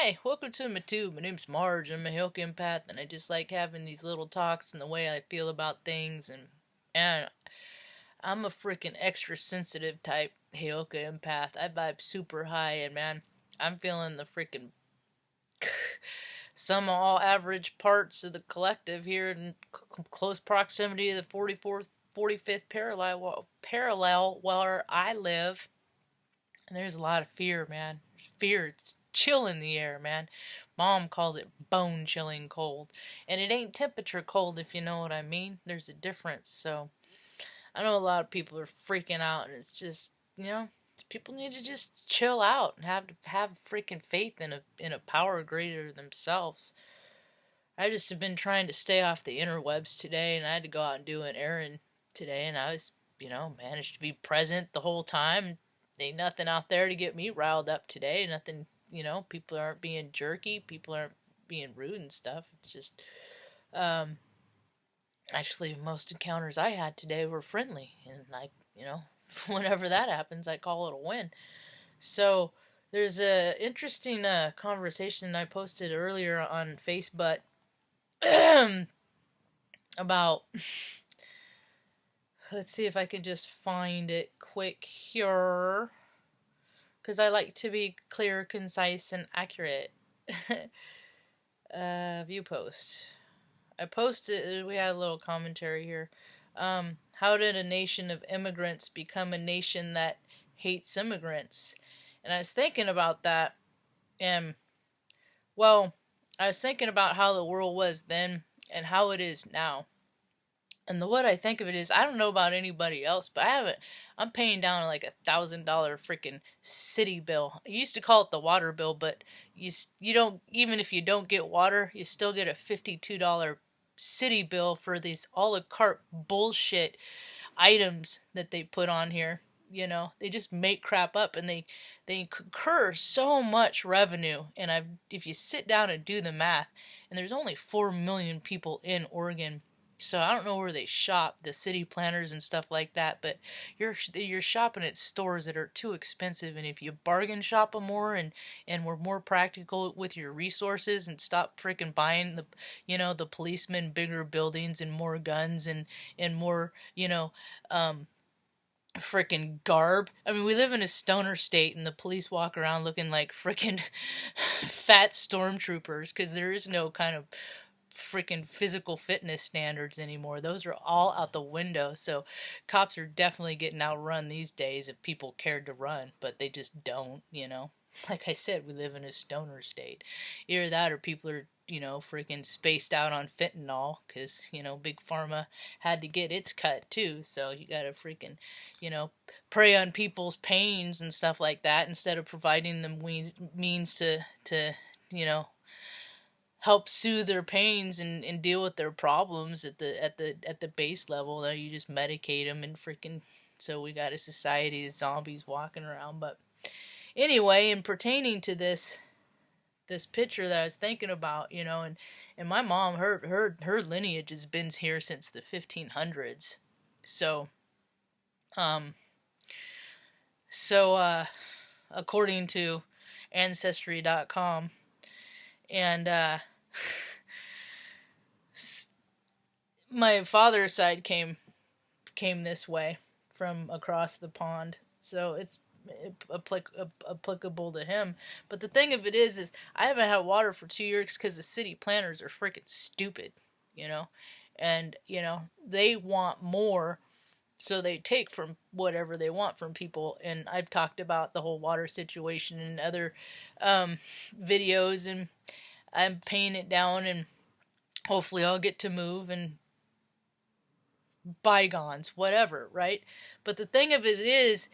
Hi, welcome to my tube. My name's Marge. I'm a Hilk empath, and I just like having these little talks and the way I feel about things. And I'm a freaking extra sensitive type Hilk empath. I vibe super high, and man, I'm feeling the freaking some all average parts of the collective here in close proximity to the 44th, 45th parallel where I live. And there's a lot of fear, man. Fear, it's chill in the air, man. Mom calls it bone chilling cold. And it ain't temperature cold, if you know what I mean. There's a difference. So, I know a lot of people are freaking out, and it's just, people need to just chill out and have freaking faith in a power greater than themselves. I just have been trying to stay off the interwebs today, and I had to go out and do an errand today, and I was, managed to be present the whole time. Ain't nothing out there to get me riled up today. Nothing, people aren't being jerky. People aren't being rude and stuff. It's just, actually, most encounters I had today were friendly. And whenever that happens, I call it a win. So, there's a interesting conversation I posted earlier on Facebook about, let's see if I can just find it quick here, because I like to be clear, concise, and accurate. View post. I posted, we had a little commentary here. How did a nation of immigrants become a nation that hates immigrants? And I was thinking about that, and, well, I was thinking about how the world was then and how it is now. And the what I think of it is, I don't know about anybody else, but I'm paying down like $1,000 freaking city bill. I used to call it the water bill, but you don't, even if you don't get water, you still get a $52 city bill for these a la carte bullshit items that they put on here. They just make crap up, and they incur so much revenue. And if you sit down and do the math, and there's only 4 million people in Oregon, so I don't know where they shop, the city planners and stuff like that, but you're shopping at stores that are too expensive, and if you bargain shop them more and were more practical with your resources and stop freaking buying the policemen bigger buildings and more guns and more, freaking garb. I mean, we live in a stoner state, and the police walk around looking like freaking fat stormtroopers, because there is no kind of freaking physical fitness standards anymore. Those are all out the window. So cops are definitely getting outrun these days if people cared to run, but they just don't. Like I said, we live in a stoner state. Either that or people are freaking spaced out on fentanyl, because big pharma had to get its cut too. So you gotta freaking prey on people's pains and stuff like that, instead of providing them means to help soothe their pains and deal with their problems at the base level. Now you just medicate them, and freaking, so we got a society of zombies walking around. But anyway, in pertaining to this picture that I was thinking about, and my mom, her lineage has been here since the 1500s. So according to ancestry.com, and my father's side came this way from across the pond, so it's applicable to him. But the thing of it is I haven't had water for 2 years because the city planners are freaking stupid, and they want more, so they take from whatever they want from people. And I've talked about the whole water situation in other videos, and I'm paying it down, and hopefully I'll get to move, and bygones, whatever, right? But the thing of it is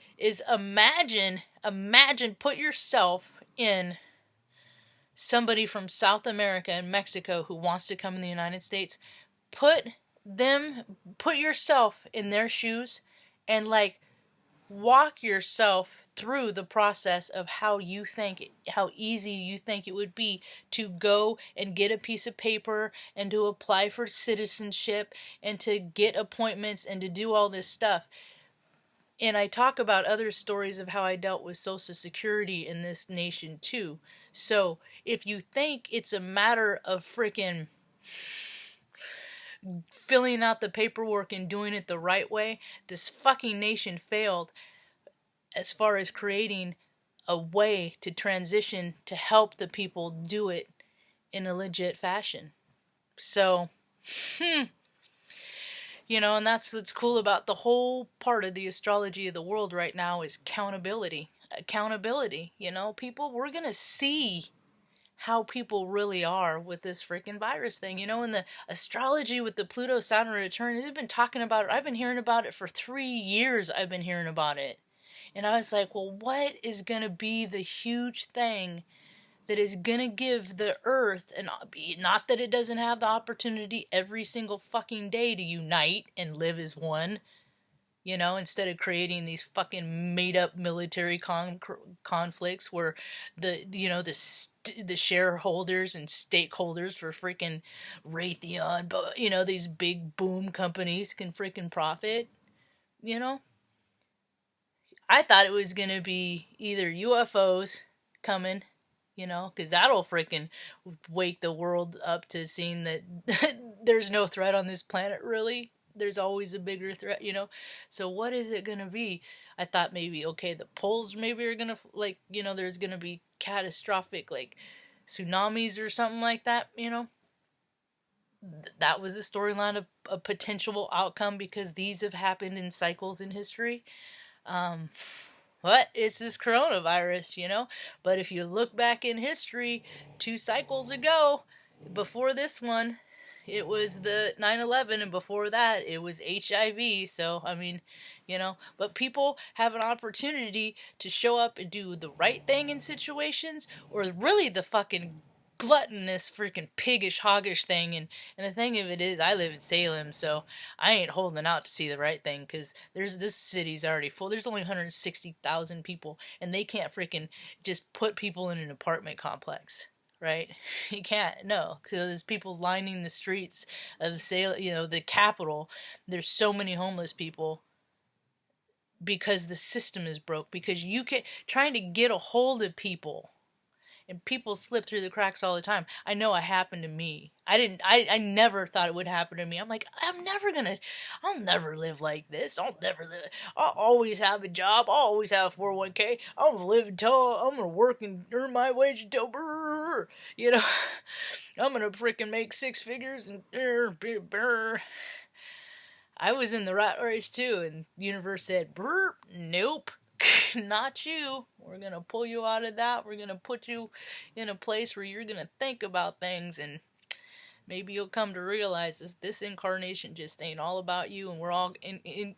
imagine, put yourself in somebody from South America and Mexico who wants to come in the United States. Put yourself in their shoes, and walk yourself through the process of how easy you think it would be to go and get a piece of paper and to apply for citizenship and to get appointments and to do all this stuff. And I talk about other stories of how I dealt with Social Security in this nation too. So if you think it's a matter of freaking filling out the paperwork and doing it the right way, this fucking nation failed as far as creating a way to transition to help the people do it in a legit fashion. So, and that's what's cool about the whole part of the astrology of the world right now is accountability. Accountability, people, we're gonna see how people really are with this freaking virus thing. In the astrology with the Pluto Saturn return, they've been talking about it. I've been hearing about it for 3 years. I've been hearing about it. And I was like, well, what is going to be the huge thing that is going to give the earth, and not that it doesn't have the opportunity every single fucking day to unite and live as one, instead of creating these fucking made-up military conflicts where the shareholders and stakeholders for freaking Raytheon, but these big boom companies can freaking profit. I thought it was gonna be either UFOs coming, because that'll freaking wake the world up to seeing that there's no threat on this planet, really. There's always a bigger threat, So what is it gonna be? I thought maybe, okay, the poles maybe are gonna, there's gonna be catastrophic, tsunamis or something like that, That was a storyline of a potential outcome because these have happened in cycles in history. What? It's this coronavirus, But if you look back in history, 2 cycles ago, before this one, it was the 9/11, and before that, it was HIV. So, but people have an opportunity to show up and do the right thing in situations, or really the fucking gluttonous, freaking piggish, hoggish thing. And the thing of it is, I live in Salem, so I ain't holding out to see the right thing, because this city's already full. There's only 160,000 people, and they can't freaking just put people in an apartment complex. Right? You can't, no. So there's people lining the streets of Salem, the capital. There's so many homeless people because the system is broke. Because you can trying to get a hold of people, and people slip through the cracks all the time. I know it happened to me. I never thought it would happen to me. I'm like, I'll never live like this. I'll always have a job. I'll always have a 401k. I'm gonna live until, I'm gonna work and earn my wage until, I'm gonna freaking make 6 figures and, I was in the rat race too, and the universe said, nope. Not you. We're gonna pull you out of that. We're gonna put you in a place where you're gonna think about things, and maybe you'll come to realize this incarnation just ain't all about you, and we're all in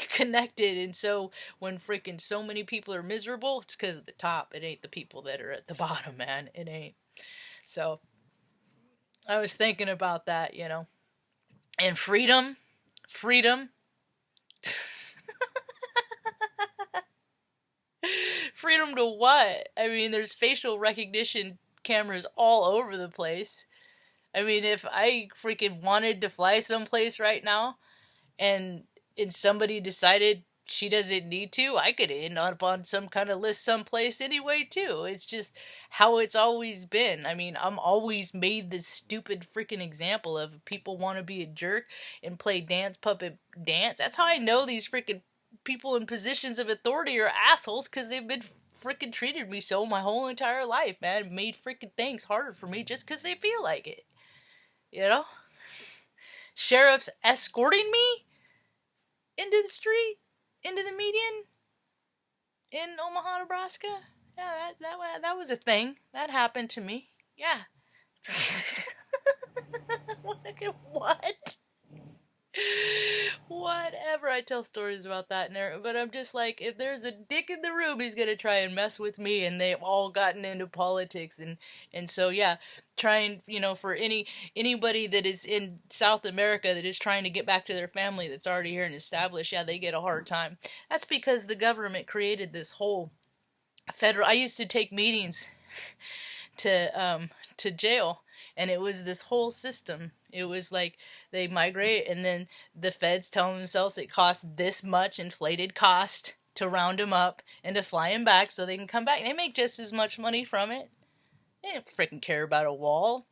connected. And so when freaking so many people are miserable, it's because of the top. It ain't the people that are at the bottom, man. It ain't. So I was thinking about that, and freedom. Freedom to what? I mean, there's facial recognition cameras all over the place. I mean, if I freaking wanted to fly someplace right now, and somebody decided she doesn't need to, I could end up on some kind of list someplace anyway too. It's just how it's always been. I mean, I'm always made this stupid freaking example of people want to be a jerk and play dance puppet dance. That's how I know these freaking people in positions of authority are assholes, because they've been freaking treated me so my whole entire life, man. Made freaking things harder for me just because they feel like it. Sheriffs escorting me into the street, into the median in Omaha, Nebraska. Yeah, that was a thing. That happened to me. Yeah. What? Whatever. I tell stories about that, but I'm just like, if there's a dick in the room, he's gonna try and mess with me. And they've all gotten into politics, and so yeah, trying, for anybody that is in South America that is trying to get back to their family that's already here and established, yeah, they get a hard time. That's because the government created this whole federal. I used to take meetings to jail, and it was this whole system. It was like they migrate, and then the feds tell themselves it costs this much inflated cost to round them up and to fly them back so they can come back. They make just as much money from it. They don't freaking care about a wall.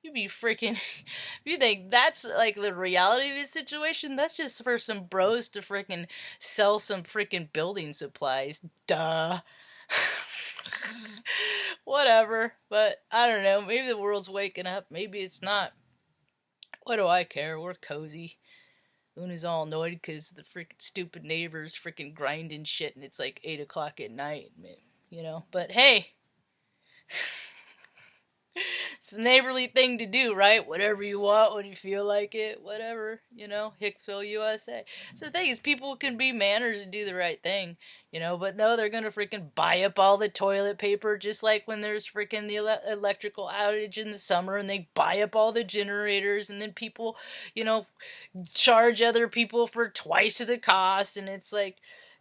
You be freaking. If you think that's like the reality of the situation, that's just for some bros to freaking sell some freaking building supplies. Duh. Whatever. But I don't know. Maybe the world's waking up. Maybe it's not. What do I care? We're cozy. Luna's all annoyed because the freaking stupid neighbors freaking grinding shit and it's like 8 o'clock at night. You know? But hey. It's the neighborly thing to do, right? Whatever you want when you feel like it, whatever, you know, Hickville, USA. So the thing is, people can be manners and do the right thing, you know, but no, they're gonna freaking buy up all the toilet paper, just like when there's freaking the electrical outage in the summer, and they buy up all the generators, and then people, you know, charge other people for twice of the cost, and it's like,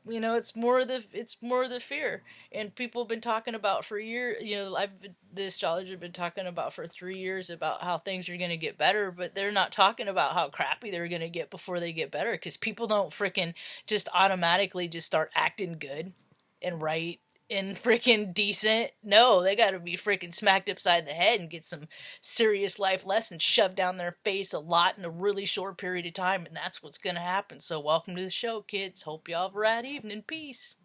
you know, it's more of the fear, and people have been talking about for years. You know, the astrologers have been talking about for 3 years about how things are going to get better, but they're not talking about how crappy they're going to get before they get better, because people don't freaking just automatically just start acting good and right and freaking decent. No, they gotta be freaking smacked upside the head and get some serious life lessons shoved down their face a lot in a really short period of time, and that's what's gonna happen. So welcome to the show, kids. Hope y'all have a rad evening. Peace.